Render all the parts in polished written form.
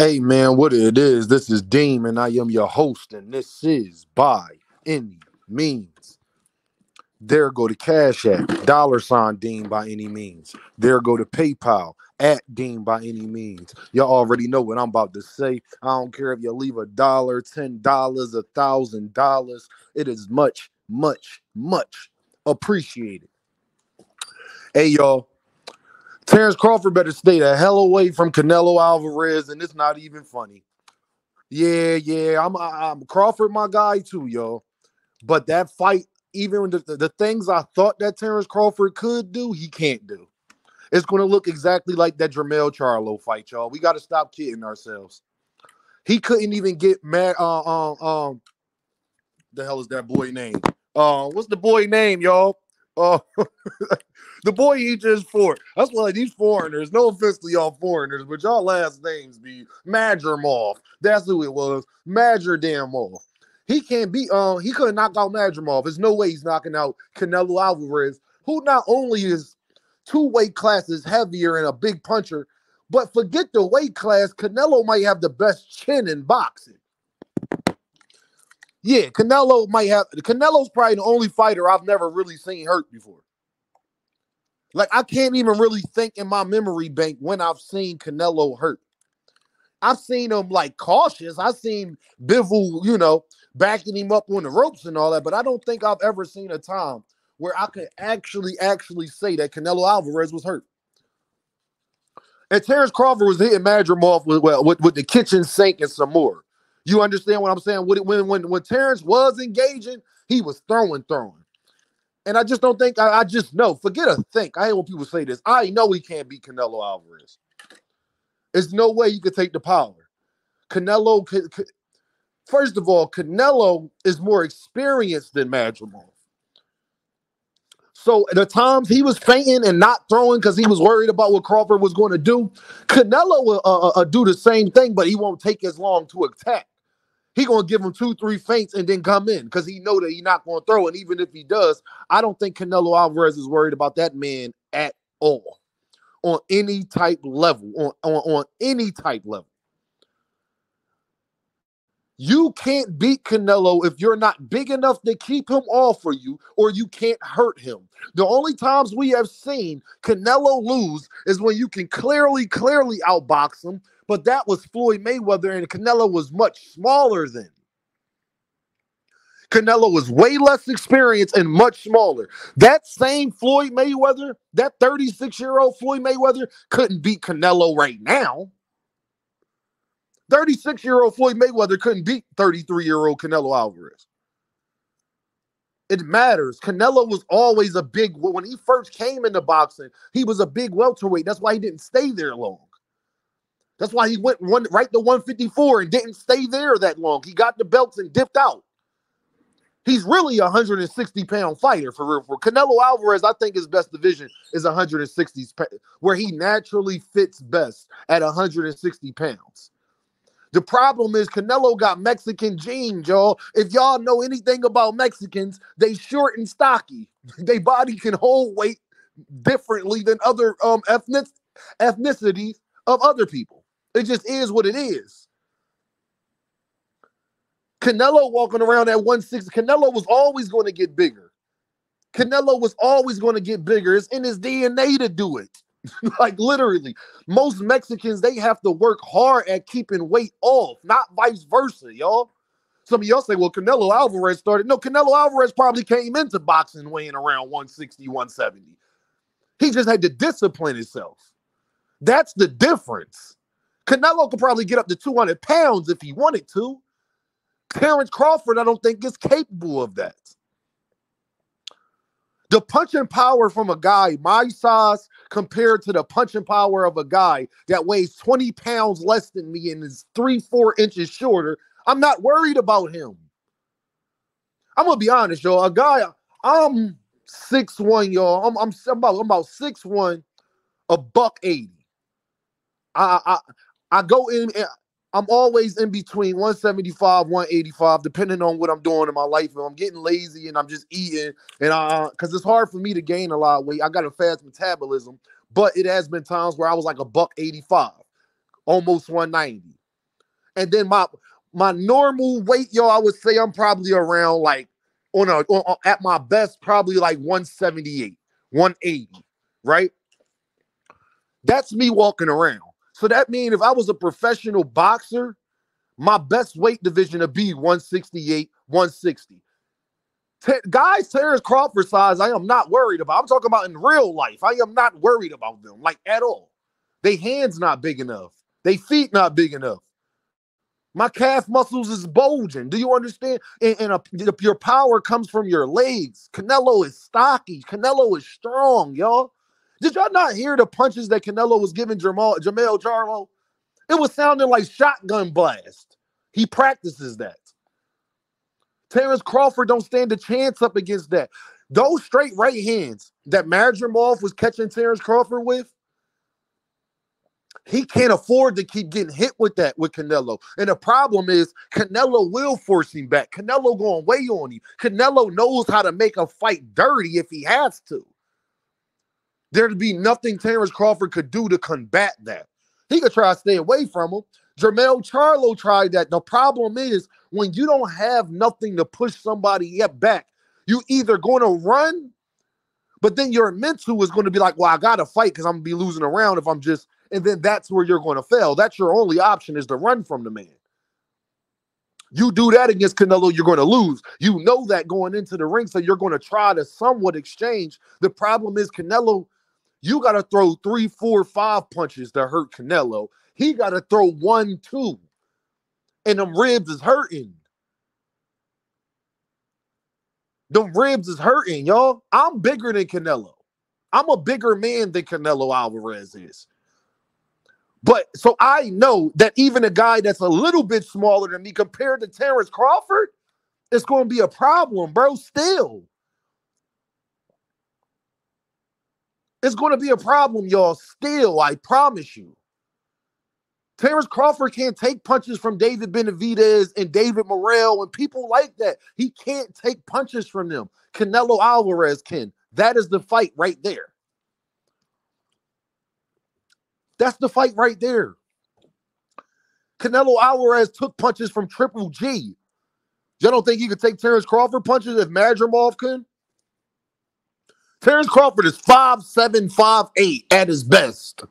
Hey man, what it is? This is Deem, and I am your host, and this is By Any Means. There go to Cash App, $ Deem by any means. There go to PayPal at Deem by any means. Y'all already know what I'm about to say. I don't care if you leave $1, $10, $1,000. It is much, much, much appreciated. Hey y'all, Terence Crawford better stay the hell away from Canelo Alvarez, and it's not even funny. Yeah, I'm Crawford, my guy too, yo. But that fight, even the things I thought that Terence Crawford could do, he can't do. It's going to look exactly like that Jermell Charlo fight, y'all. We got to stop kidding ourselves. He couldn't even get mad. The hell is that boy name? What's the boy name, y'all? The boy he just for. That's why these foreigners. No offense to y'all foreigners, but y'all last names be Madrimov. That's who it was. Madrimov. He can't be. He couldn't knock out Madrimov. There's no way he's knocking out Canelo Alvarez, who not only is 2 weight classes heavier and a big puncher, but forget the weight class. Canelo might have the best chin in boxing. Yeah, Canelo might have. Canelo's probably the only fighter I've never really seen hurt before. Like, I can't even really think in my memory bank when I've seen Canelo hurt. I've seen him, like, cautious. I've seen Bivol, backing him up on the ropes and all that, but I don't think I've ever seen a time where I could actually say that Canelo Alvarez was hurt. And Terence Crawford was hitting Madrimov with the kitchen sink and some more. You understand what I'm saying? When Terence was engaging, he was throwing. And I just don't think, I just know, forget a think. I hate when people say this. I know he can't beat Canelo Alvarez. There's no way you could take the power. Canelo, first of all, Canelo is more experienced than Madrimov. So at the times he was fainting and not throwing because he was worried about what Crawford was going to do, Canelo will do the same thing, but he won't take as long to attack. He gonna give him 2-3 feints and then come in because he know that he's not gonna throw. And even if he does, I don't think Canelo Alvarez is worried about that man at all on any type level. On any type level, you can't beat Canelo if you're not big enough to keep him off for you, or you can't hurt him. The only times we have seen Canelo lose is when you can clearly outbox him. But that was Floyd Mayweather, and Canelo was much smaller then. Canelo was way less experienced and much smaller. That same Floyd Mayweather, that 36-year-old Floyd Mayweather, couldn't beat Canelo right now. 36-year-old Floyd Mayweather couldn't beat 33-year-old Canelo Alvarez. It matters. Canelo was always when he first came into boxing, he was a big welterweight. That's why he didn't stay there long. That's why he went right to 154 and didn't stay there that long. He got the belts and dipped out. He's really a 160-pound fighter for real. For Canelo Alvarez, I think his best division is 160, where he naturally fits best at 160 pounds. The problem is Canelo got Mexican genes, y'all. If y'all know anything about Mexicans, they short and stocky. Their body can hold weight differently than other ethnicities of other people. It just is what it is. Canelo walking around at 160. Canelo was always going to get bigger. It's in his DNA to do it. Like, literally. Most Mexicans, they have to work hard at keeping weight off, not vice versa, y'all. Some of y'all say, well, Canelo Alvarez started. No, Canelo Alvarez probably came into boxing weighing around 160, 170. He just had to discipline himself. That's the difference. Canelo could probably get up to 200 pounds if he wanted to. Terence Crawford, I don't think, is capable of that. The punching power from a guy my size compared to the punching power of a guy that weighs 20 pounds less than me and is 3-4 inches shorter, I'm not worried about him. I'm going to be honest, y'all. I'm 6'1", y'all. I'm about 6'1", $180. I go in, I'm always in between 175, 185, depending on what I'm doing in my life. If I'm getting lazy and I'm just eating, and because it's hard for me to gain a lot of weight. I got a fast metabolism, but it has been times where I was like $185, almost 190. And then my normal weight, yo, I would say I'm probably around like at my best, probably like 178, 180, right? That's me walking around. So that means if I was a professional boxer, my best weight division would be 168, 160. Guys Terence Crawford size, I am not worried about. I'm talking about in real life. I am not worried about them, like at all. They hands not big enough. They feet not big enough. My calf muscles is bulging. Do you understand? Your power comes from your legs. Canelo is stocky. Canelo is strong, y'all. Did y'all not hear the punches that Canelo was giving Jamel Charlo? It was sounding like shotgun blast. He practices that. Terence Crawford don't stand a chance up against that. Those straight right hands that Madrimov was catching Terence Crawford with, he can't afford to keep getting hit with that with Canelo. And the problem is Canelo will force him back. Canelo going weigh on him. Canelo knows how to make a fight dirty if he has to. There'd be nothing Terence Crawford could do to combat that. He could try to stay away from him. Jermell Charlo tried that. The problem is when you don't have nothing to push somebody back, you either going to run, but then your mental is going to be like, well, I got to fight because I'm going to be losing a round if I'm just, and then that's where you're going to fail. That's your only option is to run from the man. You do that against Canelo, you're going to lose. You know that going into the ring, so you're going to try to somewhat exchange. The problem is Canelo, you got to throw 3, 4, 5 punches to hurt Canelo. He got to throw 1, 2. And them ribs is hurting. Them ribs is hurting, y'all. I'm bigger than Canelo. I'm a bigger man than Canelo Alvarez is. But so I know that even a guy that's a little bit smaller than me compared to Terence Crawford, it's going to be a problem, bro, still. It's going to be a problem, y'all, still, I promise you. Terence Crawford can't take punches from David Benavidez and David Morrell and people like that. He can't take punches from them. Canelo Alvarez can. That is the fight right there. That's the fight right there. Canelo Alvarez took punches from Triple G. Y'all don't think he could take Terence Crawford punches if Madrimov can? Terence Crawford is 5'7", 5'8" at his best.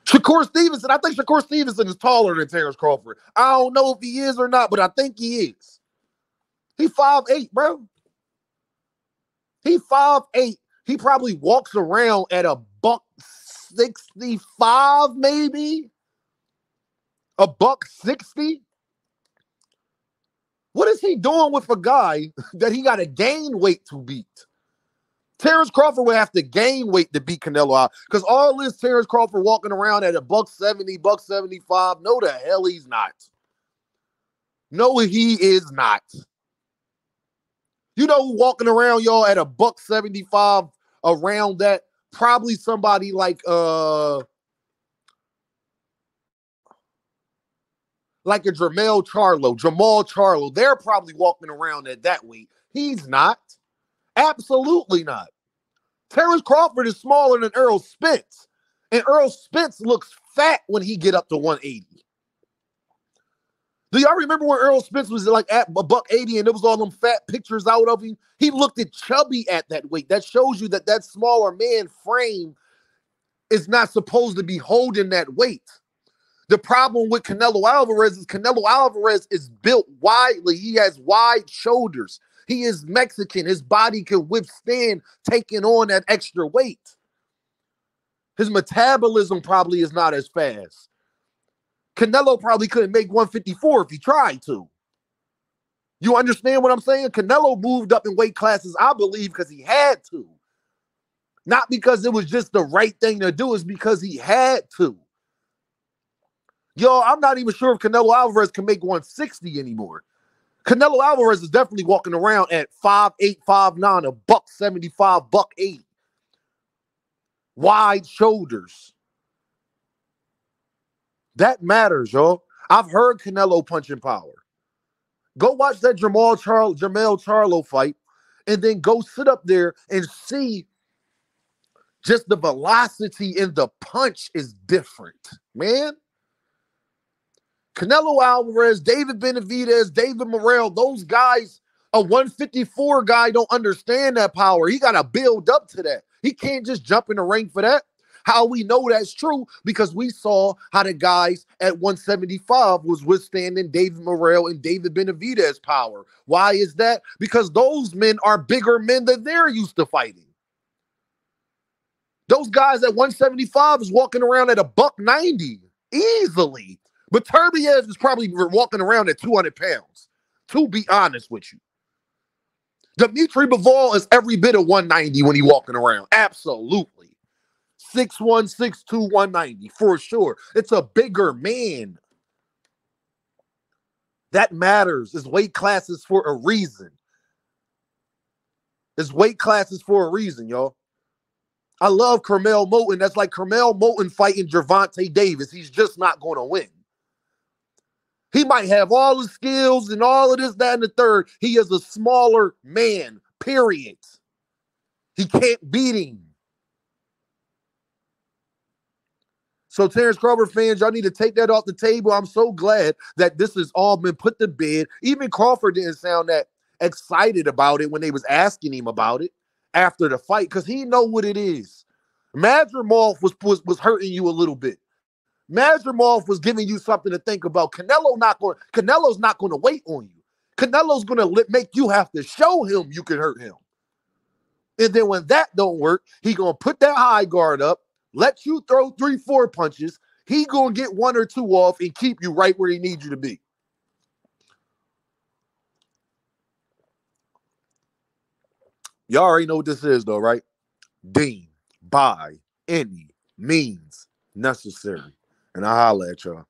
Shakur Stevenson, I think Shakur Stevenson is taller than Terence Crawford. I don't know if he is or not, but I think he is. He 5'8", bro. He 5'8". He probably walks around at a $165, maybe. A $160. What is he doing with a guy that he got to gain weight to beat? Terence Crawford would have to gain weight to beat Canelo out because all this Terence Crawford walking around at a $170, $175. No, the hell he's not. No, he is not. You know who walking around, y'all, at a $175 around that? Probably somebody like a Jamal Charlo. They're probably walking around at that weight. He's not. Absolutely not. Terence Crawford is smaller than Errol Spence. And Errol Spence looks fat when he get up to 180. Do y'all remember when Errol Spence was like at $180 and there was all them fat pictures out of him? He looked at chubby at that weight. That shows you that smaller man frame is not supposed to be holding that weight. The problem with Canelo Alvarez is built widely. He has wide shoulders. He is Mexican. His body can withstand taking on that extra weight. His metabolism probably is not as fast. Canelo probably couldn't make 154 if he tried to. You understand what I'm saying? Canelo moved up in weight classes, I believe, because he had to. Not because it was just the right thing to do. It's because he had to. Yo, I'm not even sure if Canelo Alvarez can make 160 anymore. Canelo Alvarez is definitely walking around at 5'8", 5'9", a $175, $180. Wide shoulders. That matters, y'all. I've heard Canelo punching power. Go watch that Jermell Charlo fight and then go sit up there and see just the velocity in the punch is different, man. Canelo Alvarez, David Benavidez, David Morrell, those guys, a 154 guy don't understand that power. He got to build up to that. He can't just jump in the ring for that. How we know that's true? Because we saw how the guys at 175 was withstanding David Morrell and David Benavidez power. Why is that? Because those men are bigger men than they're used to fighting. Those guys at 175 is walking around at a $190 easily. But Turbiev is probably walking around at 200 pounds, to be honest with you. Dimitri Bivol is every bit of 190 when he's walking around. Absolutely. 6'1", 6'2", 190, for sure. It's a bigger man. That matters. It's weight classes for a reason. It's weight classes for a reason, y'all. I love Carmel Moulton. That's like Carmel Moulton fighting Gervonta Davis. He's just not going to win. He might have all the skills and all of this, that, and the third. He is a smaller man, period. He can't beat him. So, Terence Crawford fans, y'all need to take that off the table. I'm so glad that this has all been put to bed. Even Crawford didn't sound that excited about it when they was asking him about it after the fight, because he know what it is. Madrimov was hurting you a little bit. Madrimov was giving you something to think about. Canelo's not going to wait on you. Canelo's going to make you have to show him you can hurt him. And then when that don't work, he going to put that high guard up, let you throw 3-4 punches. He going to get 1 or 2 off and keep you right where he needs you to be. Y'all already know what this is, though, right? Dean, by any means necessary. And I holla at y'all.